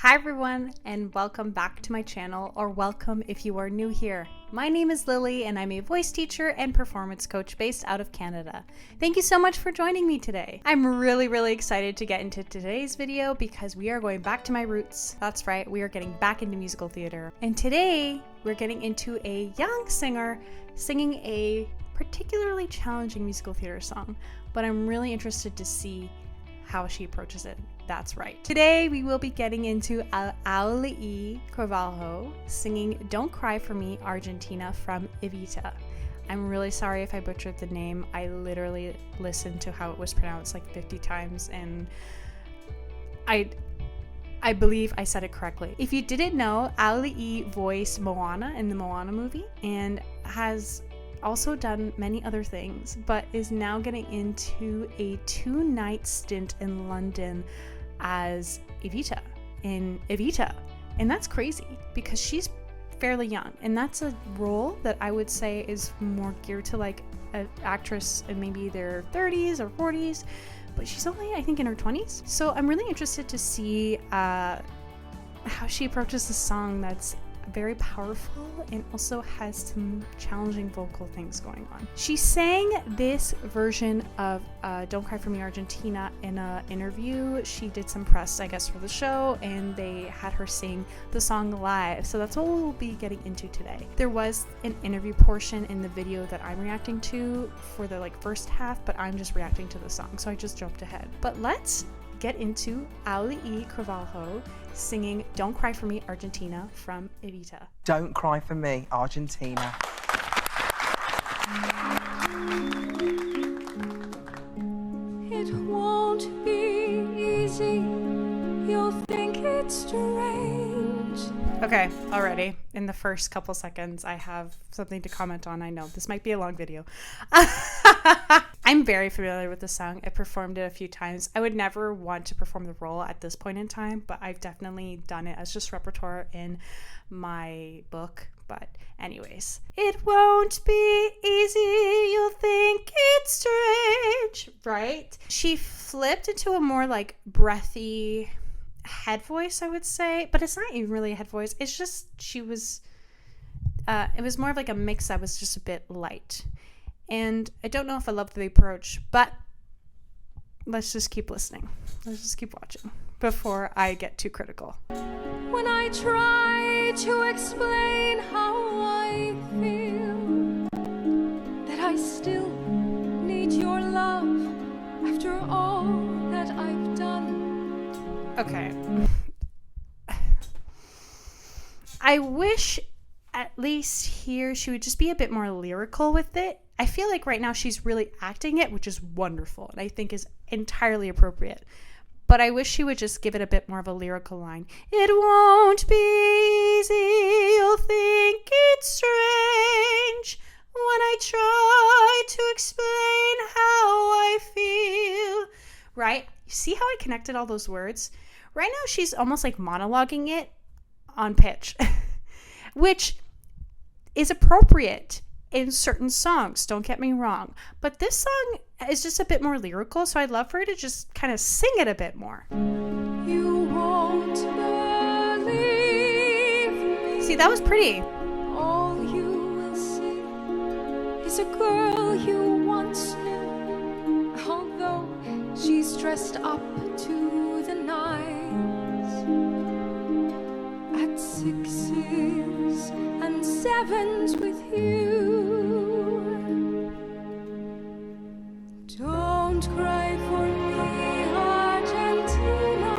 Hi everyone, and welcome back to my channel, or welcome if you are new here. My name is Lily and I'm a voice teacher and performance coach based out of Canada. Thank you so much for joining me today. I'm really excited to get into today's video because we are going back to my roots. That's right, we are getting back into musical theater. And today we're getting into a young singer singing a particularly challenging musical theater song, but I'm really interested to see how she approaches it. That's right. Today we will be getting into Auli'i Cravalho singing Don't Cry For Me, Argentina from EVITA. I'm really sorry if I butchered the name. I literally listened to how it was pronounced like 50 times and I believe I said it correctly. If you didn't know, Auli'i voiced MOANA in the MOANA movie and has also done many other things, but is now getting into a 2-night stint in London as EVITA in EVITA. And that's crazy because she's fairly young, and that's a role that I would say is more geared to like an actress in maybe their 30s or 40s, but she's only, I think, in her 20s. So I'm really interested to see how she approaches the song that's very powerful and also has some challenging vocal things going on. She sang this version of Don't Cry For Me, Argentina in an interview. She did some press, I guess, for the show, and they had her sing the song live. So that's what we'll be getting into today. There was an interview portion in the video that I'm reacting to for the first half, but I'm just reacting to the song, so I just jumped ahead. But let's get into Auli'i Cravalho singing Don't Cry For Me, Argentina from EVITA. Don't Cry For Me, Argentina. It won't be easy, you'll think it's strange. Okay, already in the first couple seconds I have something to comment on. I know this might be a long video. I'm very familiar with the song. I performed it a few times. I would never want to perform the role at this point in time, but I've definitely done it as just repertoire in my book. But anyways, it won't be easy, you'll think it's strange, right? She flipped into a more like breathy head voice, I would say, but it's not even really a head voice. It's just it was more of like a mix that was just a bit light. And I don't know if I love the approach, but let's just keep listening. Let's just keep watching before I get too critical. When I try to explain how I feel, that I still need your love after all that I've done. Okay. I wish at least here she would just be a bit more lyrical with it. I feel like right now she's really acting it, which is wonderful and I think is entirely appropriate. But I wish she would just give it a bit more of a lyrical line. It won't be easy, you'll think it's strange when I try to explain how I feel. Right? You see how I connected all those words? Right now she's almost like monologuing it on pitch, which is appropriate in certain songs, don't get me wrong, but this song is just a bit more lyrical, so I'd love for her to just kind of sing it a bit more. You won't believe me. See, that was pretty. All you will see is a girl you once knew, although she's dressed up to the nines at 6s and 7s with you. Don't cry for me, Argentina.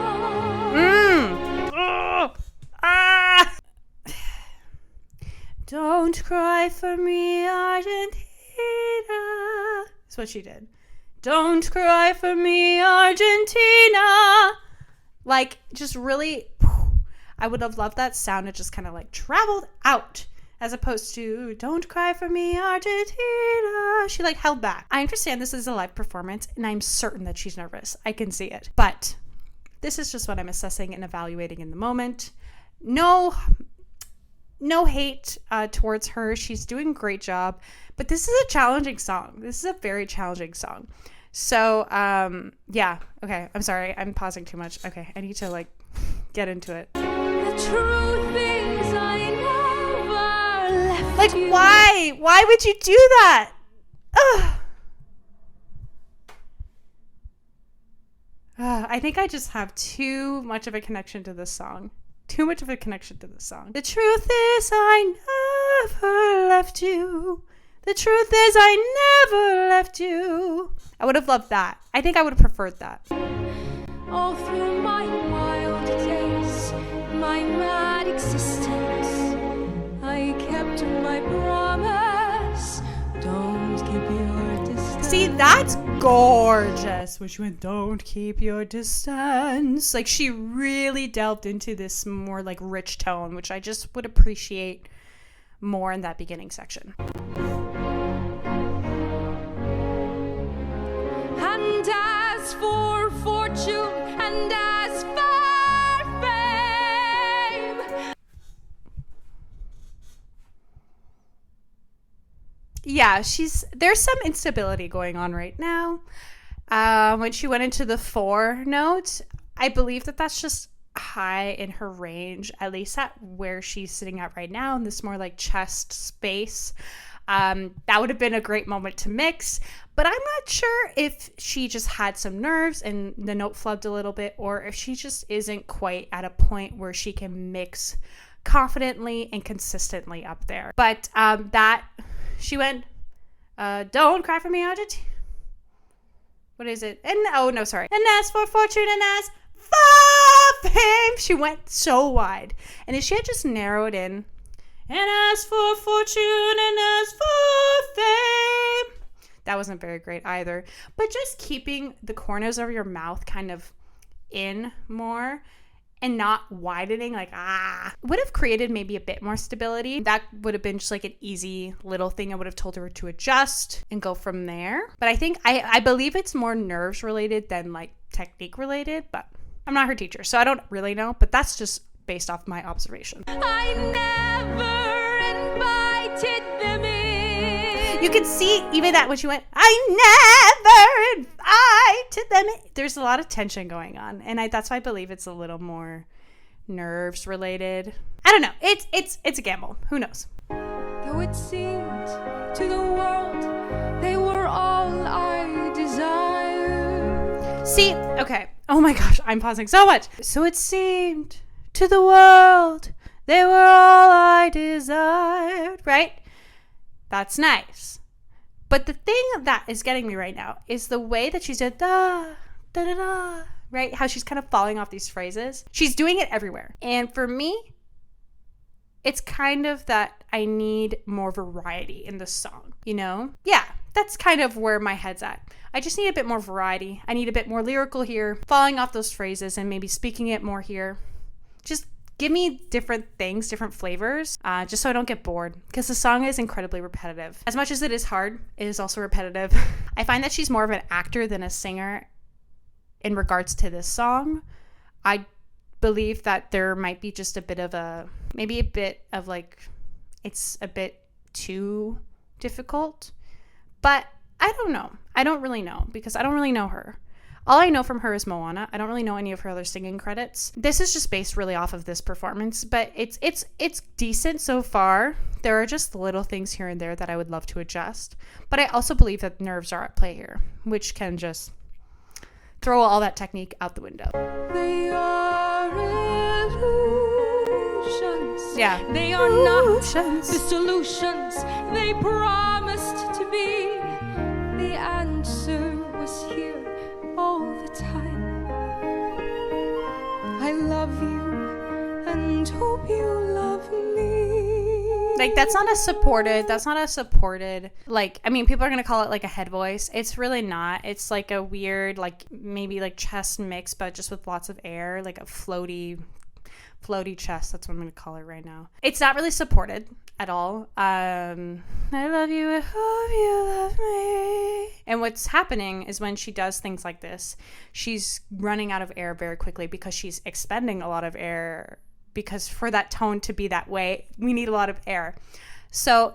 Don't cry for me, Argentina. That's what she did. Don't cry for me, Argentina. Like, just really, I would have loved that sound to just kind of like traveled out, as opposed to don't cry for me, Argentina. She like held back. I understand this is a live performance and I'm certain that she's nervous. I can see it. But this is just what I'm assessing and evaluating in the moment. No hate towards her. She's doing a great job. But this is a challenging song. This is a very challenging song. So, yeah. Okay. I'm sorry. I'm pausing too much. Okay. I need to like get into it. The truth is I never left Like, you. why? Why would you do that? Ugh. I think I just have too much of a connection to this song. The truth is I never left you. The truth is I never left you. I would have loved that. I think I would have preferred that. All through my wild days, my mad existence, I kept my promise. Don't keep your distance. See, that's gorgeous. When she went, don't keep your distance. Like, she really delved into this more like rich tone, which I just would appreciate more in that beginning section. And as for fortune, and as for fame. Yeah, there's some instability going on right now. When she went into the 4 note, I believe that's just high in her range, at least at where she's sitting at right now in this more like chest space. That would have been a great moment to mix, but I'm not sure if she just had some nerves and the note flubbed a little bit, or if she just isn't quite at a point where she can mix confidently and consistently up there. But that she went, don't cry for me, Argentina. What is it? And as for fortune and as for fame. She went so wide. And if she had just narrowed in, and as for fortune and as for fame, that wasn't very great either. But just keeping the corners of your mouth kind of in more and not widening, like, would have created maybe a bit more stability. That would have been just like an easy little thing I would have told her to adjust and go from there. But I think, I believe it's more nerves related than like technique related, but I'm not her teacher, so I don't really know, but that's just based off my observation. I never invited them in. You could see even that when she went, I never invited them in. There's a lot of tension going on, and that's why I believe it's a little more nerves related. I don't know. It's a gamble. Who knows? Though it seemed to the world they were all I desired. See, okay. Oh my gosh, I'm pausing so much. So it seemed to the world they were all I desired, right? That's nice. But the thing that is getting me right now is the way that she's doing da, da, da, da, right? How she's kind of falling off these phrases. She's doing it everywhere. And for me, it's kind of that I need more variety in the song, you know? Yeah, that's kind of where my head's at. I just need a bit more variety. I need a bit more lyrical here, falling off those phrases and maybe speaking it more here. Just give me different things, different flavors, just so I don't get bored, because the song is incredibly repetitive. As much as it is hard, it is also repetitive. I find that she's more of an actor than a singer in regards to this song. I believe that there might be just maybe a bit of like, it's a bit too difficult, but I don't know. I don't really know, because I don't really know her. All I know from her is MOANA. I don't really know any of her other singing credits. This is just based really off of this performance, but it's decent so far. There are just little things here and there that I would love to adjust. But I also believe that nerves are at play here, which can just throw all that technique out the window. They are illusions. Yeah. They are not Illusions. the solutions they promised to be. The answer was here all the time. I love you and hope you love me. Like, that's not a supported, like, I mean, people are going to call it like a head voice. It's really not. It's like a weird, like, maybe like chest mix, but just with lots of air, like a floaty chest. That's what I'm going to call it right now. It's not really supported at all. I love you, I hope you love me. And what's happening is when she does things like this, she's running out of air very quickly because she's expending a lot of air, because for that tone to be that way, we need a lot of air. So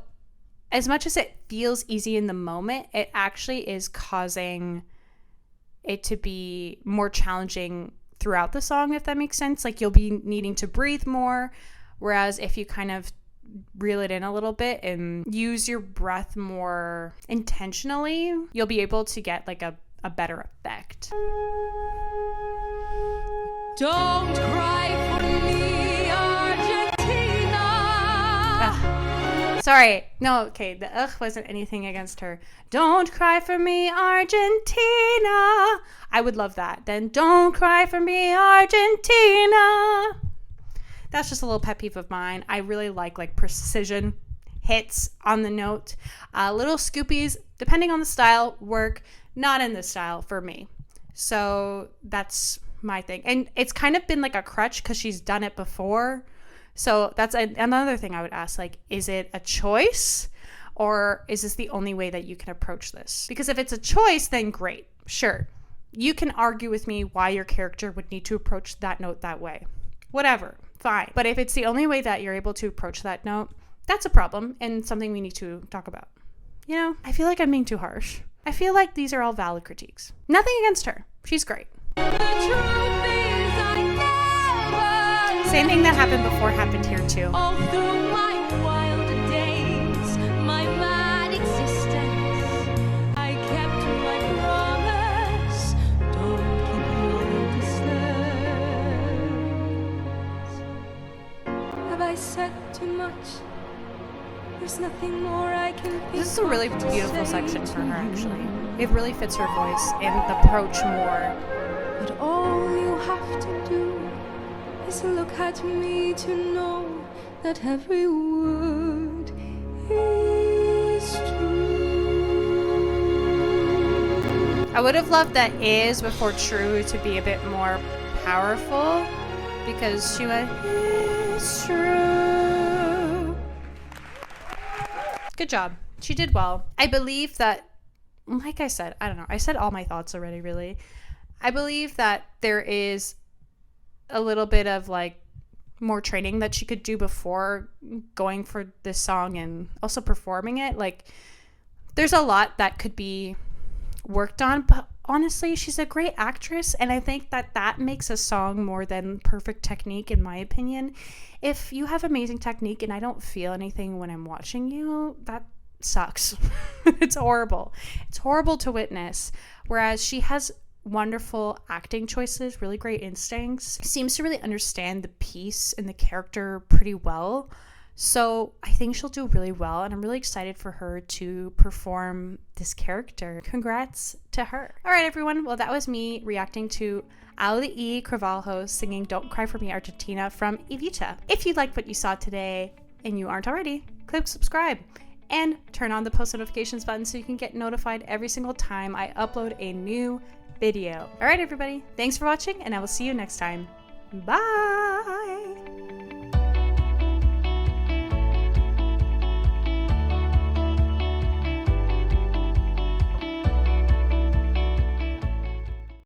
as much as it feels easy in the moment, it actually is causing it to be more challenging throughout the song, if that makes sense. Like, you'll be needing to breathe more, whereas if you kind of reel it in a little bit and use your breath more intentionally, you'll be able to get like a better effect. Don't cry for me, Argentina. Sorry. No, okay. The ugh wasn't anything against her. Don't cry for me, Argentina. I would love that. Then don't cry for me, Argentina. That's just a little pet peeve of mine. I really like precision hits on the note. Little scoopies, depending on the style, work. Not in this style for me. So that's my thing. And it's kind of been like a crutch because she's done it before. So that's another thing I would ask, like, is it a choice or is this the only way that you can approach this? Because if it's a choice, then great. Sure. You can argue with me why your character would need to approach that note that way. Whatever. Fine. But if it's the only way that you're able to approach that note, that's a problem and something we need to talk about. You know, I feel like I'm being too harsh. I feel like these are all valid critiques. Nothing against her. She's great. Same thing that happened before happened here too. All through my wild days, my mad existence, I kept my promise. Don't keep your distance. Have I said too much? There's nothing more I can think. This is a really beautiful section for her, actually. It really fits her voice and the approach more. But all you have to do is look at me to know that every word is true. I would have loved that is before true to be a bit more powerful because she went, it's true. Good job. She did well. I believe that, like I said, I don't know. I said all my thoughts already, really. I believe that there is a little bit of like more training that she could do before going for this song and also performing it. Like, there's a lot that could be worked on, but honestly, she's a great actress, and I think that makes a song more than perfect technique, in my opinion. If you have amazing technique and I don't feel anything when I'm watching you, that sucks. It's horrible. It's horrible to witness. Whereas she has wonderful acting choices, really great instincts, seems to really understand the piece and the character pretty well. So I think she'll do really well, and I'm really excited for her to perform this character. Congrats to her. All right, everyone. Well, that was me reacting to Auli'i Cravalho singing Don't Cry For Me, Argentina from EVITA. If you liked what you saw today and you aren't already, click subscribe and turn on the post notifications button so you can get notified every single time I upload a new video. All right, everybody. Thanks for watching, and I will see you next time. Bye.